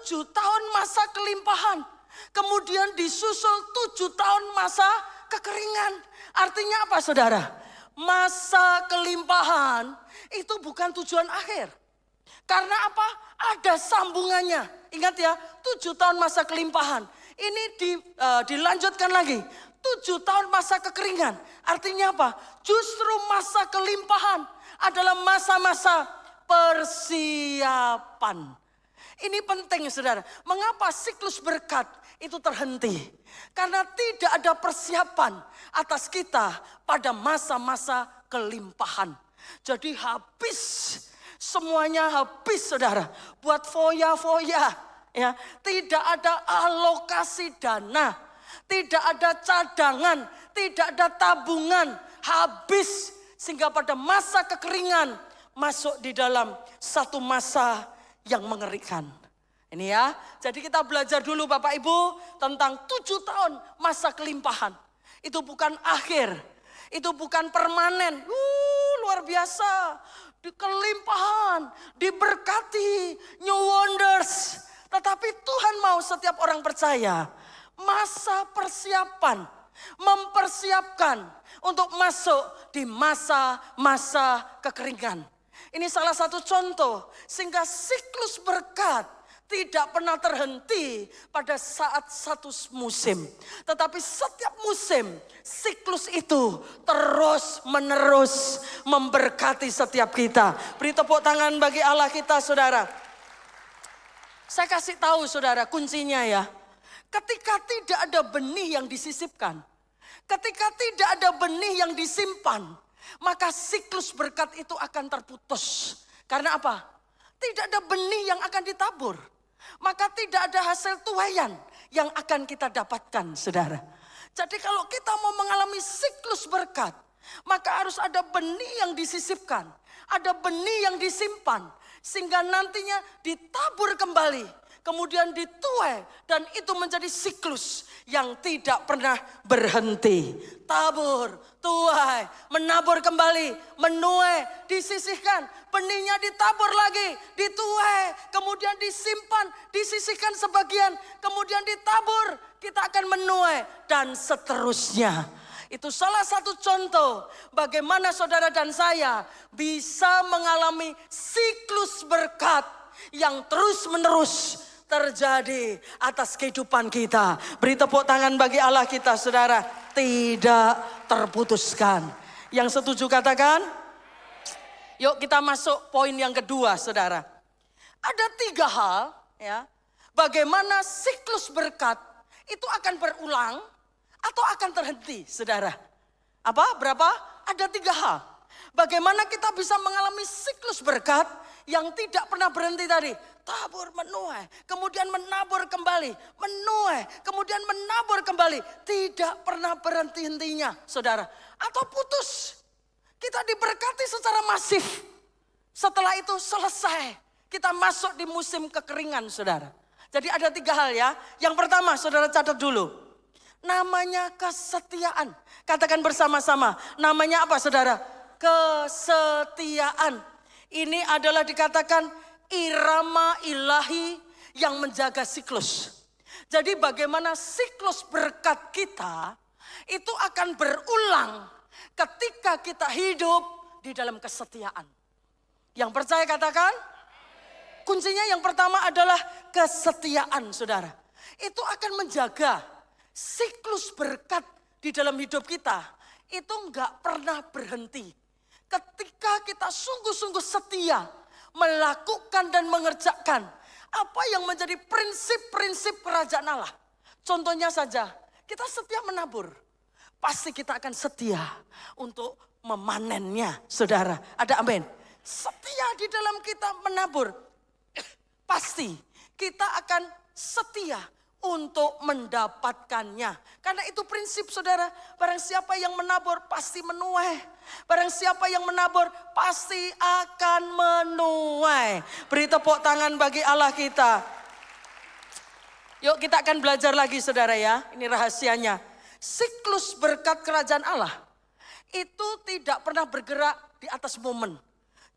7 tahun masa kelimpahan. Kemudian disusul 7 tahun masa kekeringan. Artinya apa saudara? Masa kelimpahan itu bukan tujuan akhir. Karena apa? Ada sambungannya. Ingat ya, 7 tahun masa kelimpahan. Ini dilanjutkan lagi. 7 tahun masa kekeringan. Artinya apa? Justru masa kelimpahan adalah masa-masa persiapan. Ini penting saudara. Mengapa siklus berkat itu terhenti? Karena tidak ada persiapan atas kita pada masa-masa kelimpahan. Jadi habis, semuanya habis saudara. Buat foya-foya. Ya, tidak ada alokasi dana. Tidak ada cadangan. Tidak ada tabungan. Habis. Sehingga pada masa kekeringan masuk di dalam satu masa yang mengerikan. Ini ya, jadi kita belajar dulu Bapak Ibu tentang 7 tahun masa kelimpahan. Itu bukan akhir, itu bukan permanen. Luar biasa, di kelimpahan, diberkati, new wonders. Tetapi Tuhan mau setiap orang percaya, masa persiapan, mempersiapkan untuk masuk di masa-masa kekeringan. Ini salah satu contoh sehingga siklus berkat tidak pernah terhenti pada saat satu musim. Tetapi setiap musim siklus itu terus menerus memberkati setiap kita. Beri tepuk tangan bagi Allah kita saudara. Saya kasih tahu saudara kuncinya ya. Ketika tidak ada benih yang disisipkan. Ketika tidak ada benih yang disimpan. Maka siklus berkat itu akan terputus. Karena apa? Tidak ada benih yang akan ditabur. Maka tidak ada hasil tuaian yang akan kita dapatkan saudara. Jadi kalau kita mau mengalami siklus berkat. Maka harus ada benih yang disisipkan. Ada benih yang disimpan. Sehingga nantinya ditabur kembali. Kemudian dituai dan itu menjadi siklus yang tidak pernah berhenti. Tabur, tuai, menabur kembali, menuai, disisihkan. Benihnya ditabur lagi, dituai, kemudian disimpan, disisihkan sebagian. Kemudian ditabur, kita akan menuai dan seterusnya. Itu salah satu contoh bagaimana saudara dan saya bisa mengalami siklus berkat yang terus menerus terjadi atas kehidupan kita. Beri tepuk tangan bagi Allah kita saudara. Tidak terputuskan. Yang setuju katakan. Yuk kita masuk poin yang kedua saudara. Ada 3 hal ya. Bagaimana siklus berkat itu akan berulang atau akan terhenti saudara. Apa? Berapa? Ada 3 hal. Bagaimana kita bisa mengalami siklus berkat yang tidak pernah berhenti tadi. Tabur, menuai, kemudian menabur kembali, menuai, kemudian menabur kembali. Tidak pernah berhenti-hentinya, saudara. Atau putus. Kita diberkati secara masif. Setelah itu selesai. Kita masuk di musim kekeringan, saudara. Jadi ada 3 hal ya. Yang pertama, saudara catat dulu. Namanya kesetiaan. Katakan bersama-sama. Namanya apa, saudara? Kesetiaan. Ini adalah dikatakan irama ilahi yang menjaga siklus. Jadi bagaimana siklus berkat kita itu akan berulang ketika kita hidup di dalam kesetiaan. Yang percaya katakan, kuncinya yang pertama adalah kesetiaan saudara. Itu akan menjaga siklus berkat di dalam hidup kita. Itu enggak pernah berhenti. Ketika kita sungguh-sungguh setia melakukan dan mengerjakan apa yang menjadi prinsip-prinsip kerajaan Allah. Contohnya saja, kita setia menabur. Pasti kita akan setia untuk memanennya, saudara. Ada amin. Setia di dalam kita menabur. Pasti kita akan setia untuk mendapatkannya. Karena itu prinsip saudara. Barang siapa yang menabur pasti menuai. Barang siapa yang menabur pasti akan menuai. Beri tepuk tangan bagi Allah kita. Yuk kita akan belajar lagi saudara ya. Ini rahasianya. Siklus berkat kerajaan Allah itu tidak pernah bergerak di atas momen.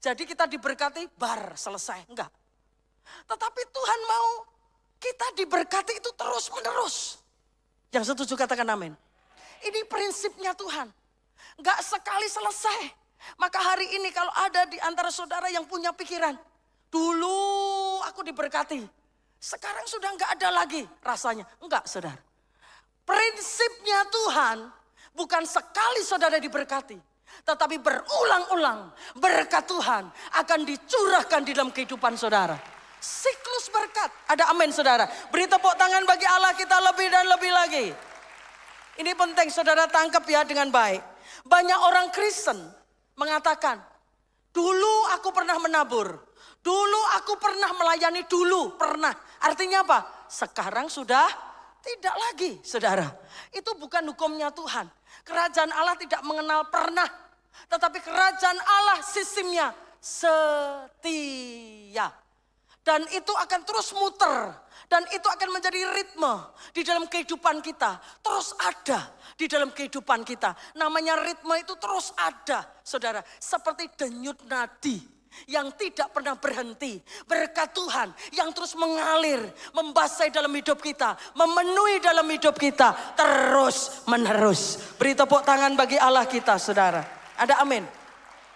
Jadi kita diberkati bar selesai. Enggak. Tetapi Tuhan mau Kita diberkati itu terus menerus. Yang setuju katakan amin. Ini prinsipnya Tuhan. Gak sekali selesai. Maka hari ini kalau ada di antara saudara yang punya pikiran, dulu aku diberkati, sekarang sudah gak ada lagi rasanya. Enggak, saudara. Prinsipnya Tuhan bukan sekali saudara diberkati, tetapi berulang-ulang berkat Tuhan akan dicurahkan di dalam kehidupan saudara. Siklus berkat. Ada amin saudara. Beri tepuk tangan bagi Allah kita lebih dan lebih lagi. Ini penting saudara tangkap ya dengan baik. Banyak orang Kristen mengatakan, dulu aku pernah menabur. Dulu aku pernah melayani, dulu pernah. Artinya apa? Sekarang sudah tidak lagi saudara. Itu bukan hukumnya Tuhan. Kerajaan Allah tidak mengenal pernah. Tetapi kerajaan Allah sistemnya setia. Dan itu akan terus muter. Dan itu akan menjadi ritme di dalam kehidupan kita. Terus ada di dalam kehidupan kita. Namanya ritme itu terus ada saudara. Seperti denyut nadi yang tidak pernah berhenti. Berkat Tuhan yang terus mengalir, membasahi dalam hidup kita. Memenuhi dalam hidup kita terus menerus. Beri tepuk tangan bagi Allah kita saudara. Ada amin?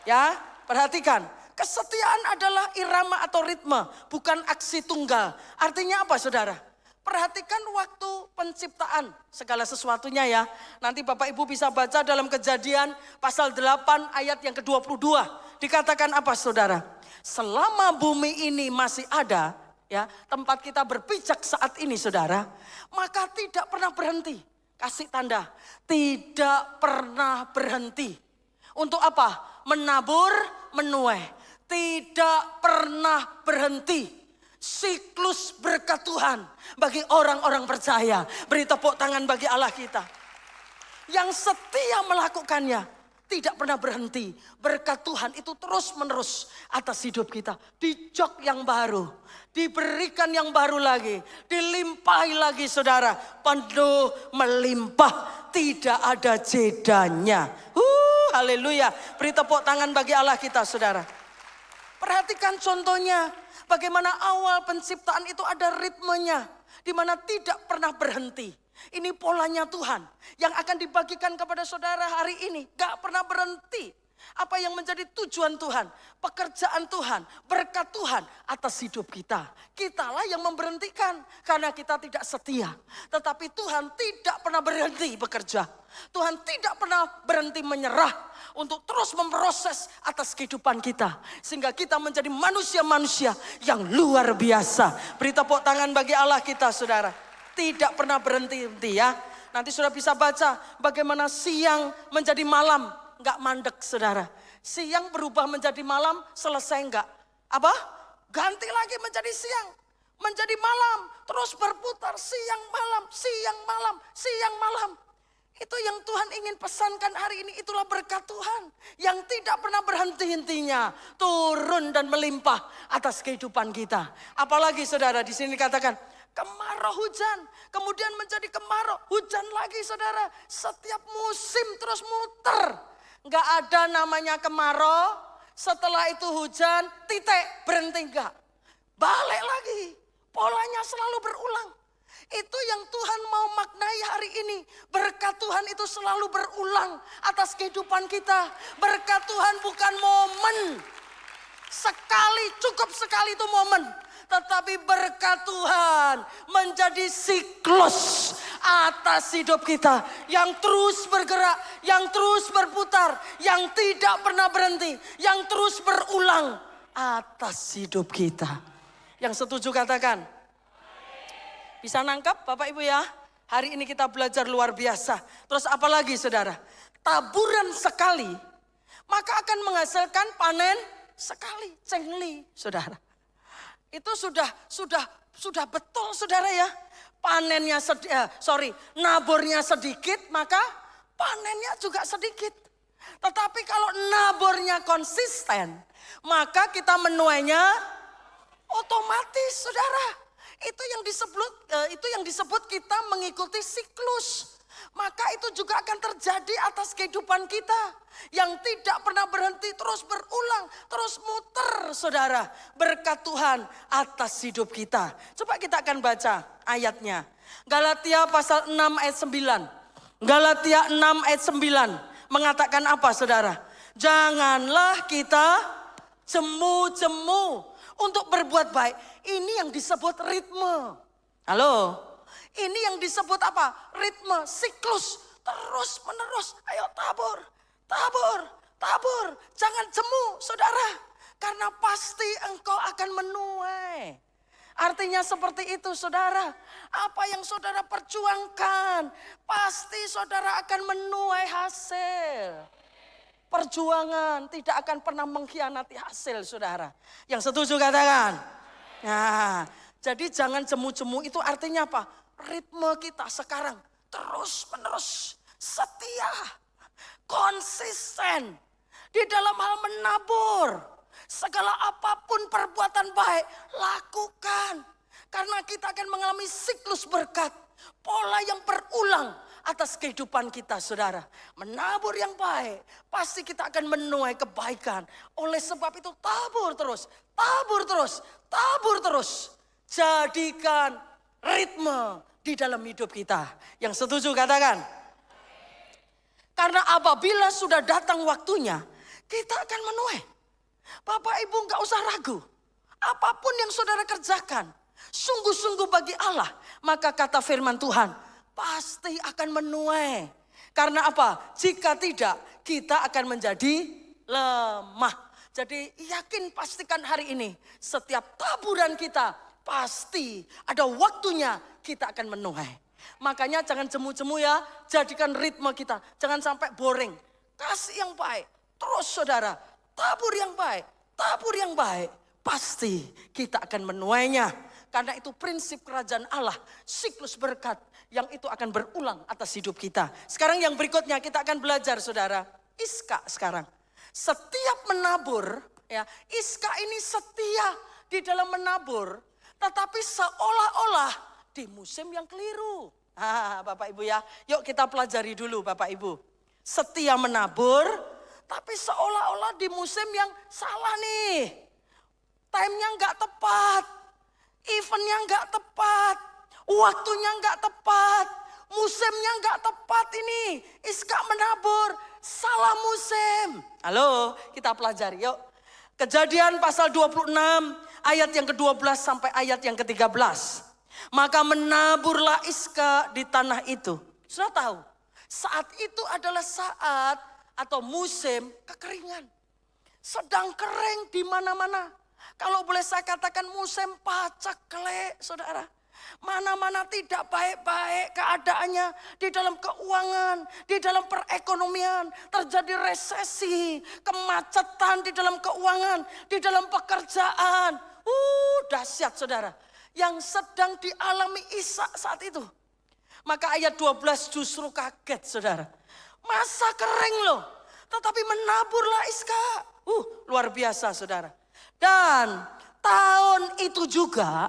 Ya, perhatikan. Kesetiaan adalah irama atau ritme, bukan aksi tunggal. Artinya apa saudara? Perhatikan waktu penciptaan segala sesuatunya ya. Nanti Bapak Ibu bisa baca dalam Kejadian pasal 8 ayat yang ke-22. Dikatakan apa saudara? Selama bumi ini masih ada, ya, tempat kita berpijak saat ini saudara, maka tidak pernah berhenti. Kasih tanda, tidak pernah berhenti. Untuk apa? Menabur, menuai. Tidak pernah berhenti. Siklus berkat Tuhan bagi orang-orang percaya. Beri tepuk tangan bagi Allah kita. Yang setia melakukannya tidak pernah berhenti. Berkat Tuhan itu terus menerus atas hidup kita. Di jok yang baru, diberikan yang baru lagi, dilimpahi lagi saudara. Penuh melimpah, tidak ada jedanya. Haleluya. Beri tepuk tangan bagi Allah kita saudara. Perhatikan contohnya, bagaimana awal penciptaan itu ada ritmenya, di mana tidak pernah berhenti. Ini polanya Tuhan yang akan dibagikan kepada saudara hari ini, gak pernah berhenti. Apa yang menjadi tujuan Tuhan, pekerjaan Tuhan, berkat Tuhan atas hidup kita. Kitalah yang memberhentikan karena kita tidak setia. Tetapi Tuhan tidak pernah berhenti bekerja. Tuhan tidak pernah berhenti menyerah untuk terus memproses atas kehidupan kita. Sehingga kita menjadi manusia-manusia yang luar biasa. Beri tepuk tangan bagi Allah kita saudara. Tidak pernah berhenti-henti ya. Nanti sudah bisa baca bagaimana siang menjadi malam. Enggak mandek saudara. Siang berubah menjadi malam, selesai enggak? Apa? Ganti lagi menjadi siang. Menjadi malam. Terus berputar siang malam, siang malam, siang malam. Itu yang Tuhan ingin pesankan hari ini. Itulah berkat Tuhan yang tidak pernah berhenti-hentinya. Turun dan melimpah atas kehidupan kita. Apalagi saudara di sini dikatakan kemarau hujan. Kemudian menjadi kemarau. Hujan lagi saudara. Setiap musim terus muter. Enggak ada namanya kemarau, setelah itu hujan, titik, berhenti enggak. Balik lagi, polanya selalu berulang. Itu yang Tuhan mau maknai hari ini. Berkat Tuhan itu selalu berulang atas kehidupan kita. Berkat Tuhan bukan momen. Sekali, cukup sekali itu momen. Tetapi berkat Tuhan menjadi siklus atas hidup kita. Yang terus bergerak, yang terus berputar, yang tidak pernah berhenti. Yang terus berulang atas hidup kita. Yang setuju katakan. Bisa nangkap Bapak Ibu ya? Hari ini kita belajar luar biasa. Terus apa lagi saudara? Taburan sekali, maka akan menghasilkan panen sekali. Cengli saudara. Itu sudah betul saudara ya. Panennya naburnya sedikit maka panennya juga sedikit. Tetapi kalau naburnya konsisten, maka kita menuainya otomatis saudara. Itu yang disebut kita mengikuti siklus. Maka itu juga akan terjadi atas kehidupan kita. Yang tidak pernah berhenti, terus berulang, terus muter saudara. Berkat Tuhan atas hidup kita. Coba kita akan baca ayatnya. Galatia pasal 6 ayat 9. Galatia 6 ayat 9 mengatakan apa saudara? Janganlah kita jemu-jemu untuk berbuat baik. Ini yang disebut ritme. Halo? Ini yang disebut apa? Ritme, siklus, terus menerus. Ayo tabur, tabur, tabur. Jangan jemu saudara. Karena pasti engkau akan menuai. Artinya seperti itu saudara. Apa yang saudara perjuangkan, pasti saudara akan menuai hasil. Perjuangan tidak akan pernah mengkhianati hasil saudara. Yang setuju katakan. Nah, jadi jangan jemu-jemu itu artinya apa? Ritme kita sekarang terus menerus setia, konsisten di dalam hal menabur. Segala apapun perbuatan baik lakukan. Karena kita akan mengalami siklus berkat. Pola yang berulang atas kehidupan kita saudara. Menabur yang baik. Pasti kita akan menuai kebaikan. Oleh sebab itu tabur terus. Tabur terus. Tabur terus. Jadikan ritme di dalam hidup kita. Yang setuju katakan. Karena apabila sudah datang waktunya. Kita akan menuai. Bapak ibu gak usah ragu. Apapun yang saudara kerjakan. Sungguh-sungguh bagi Allah. Maka kata firman Tuhan. Pasti akan menuai. Karena apa? Jika tidak, kita akan menjadi lemah. Jadi yakin pastikan hari ini. Setiap taburan kita pasti ada waktunya kita akan menuai. Makanya jangan jemu-jemu ya. Jadikan ritme kita. Jangan sampai boring. Kasih yang baik. Terus saudara. Tabur yang baik. Tabur yang baik. Pasti kita akan menuainya. Karena itu prinsip kerajaan Allah. Siklus berkat. Yang itu akan berulang atas hidup kita. Sekarang yang berikutnya kita akan belajar saudara. Iska sekarang. Setiap menabur. Ya, Iska ini setia di dalam menabur. Tetapi seolah-olah di musim yang keliru. Bapak ibu ya. Yuk kita pelajari dulu Bapak ibu. Setia menabur. Tapi seolah-olah di musim yang salah nih. Time-nya nggak tepat. Event-nya nggak tepat. Waktunya nggak tepat. Musimnya nggak tepat ini. Iska menabur. Salah musim. Halo, kita pelajari yuk. Kejadian pasal 26 ayat yang ke-12 sampai ayat yang ke-13. Maka menaburlah Iska di tanah itu. Sudah tahu, saat itu adalah saat atau musim kekeringan. Sedang kering di mana-mana. Kalau boleh saya katakan musim paceklik saudara. Mana-mana tidak baik-baik keadaannya di dalam keuangan, di dalam perekonomian. Terjadi resesi, kemacetan di dalam keuangan, di dalam pekerjaan. Dahsyat saudara. Yang sedang dialami Ishak saat itu. Maka ayat 12 justru kaget saudara. Masa kering loh. Tetapi menaburlah Iska. Luar biasa saudara. Dan tahun itu juga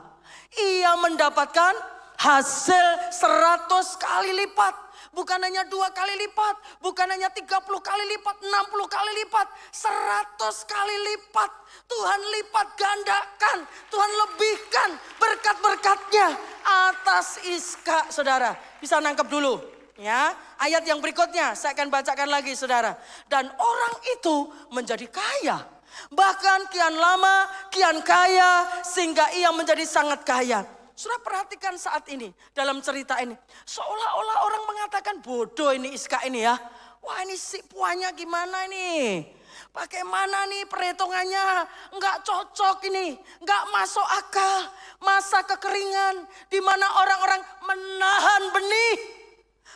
ia mendapatkan hasil 100 kali lipat. Bukan hanya 2 kali lipat. Bukan hanya 30 kali lipat. 60 kali lipat. 100 kali lipat. Tuhan lipat gandakan. Tuhan lebihkan berkat-berkatnya atas Iska saudara. Bisa nangkep dulu. Ya, ayat yang berikutnya saya akan bacakan lagi saudara. Dan orang itu menjadi kaya. Bahkan kian lama, kian kaya sehingga ia menjadi sangat kaya. Saudara perhatikan saat ini dalam cerita ini. Seolah-olah orang mengatakan bodoh ini Iska ini ya. Wah ini si puanya gimana ini? Bagaimana nih perhitungannya? Enggak cocok ini. Enggak masuk akal. Masa kekeringan di mana orang-orang menahan benih.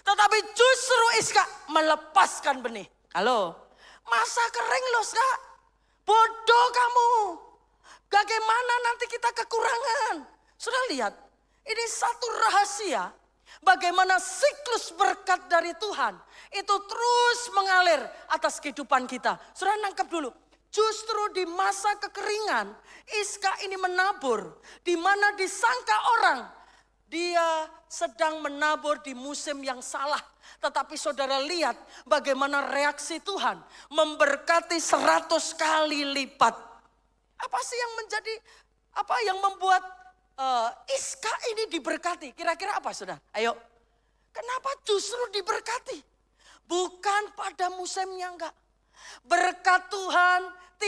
Tetapi justru Iska melepaskan benih. Halo, masa kering loh Iska. Bodoh kamu. Bagaimana nanti kita kekurangan. Sudah lihat, ini satu rahasia. Bagaimana siklus berkat dari Tuhan. Itu terus mengalir atas kehidupan kita. Sudah nangkep dulu. Justru di masa kekeringan, Iska ini menabur. Di mana disangka orang. Dia sedang menabur di musim yang salah. Tetapi saudara lihat bagaimana reaksi Tuhan. Memberkati 100 kali lipat. Apa sih yang menjadi, apa yang membuat Iska ini diberkati. Kira-kira apa saudara? Ayo. Kenapa justru diberkati? Bukan pada musimnya enggak. Berkat Tuhan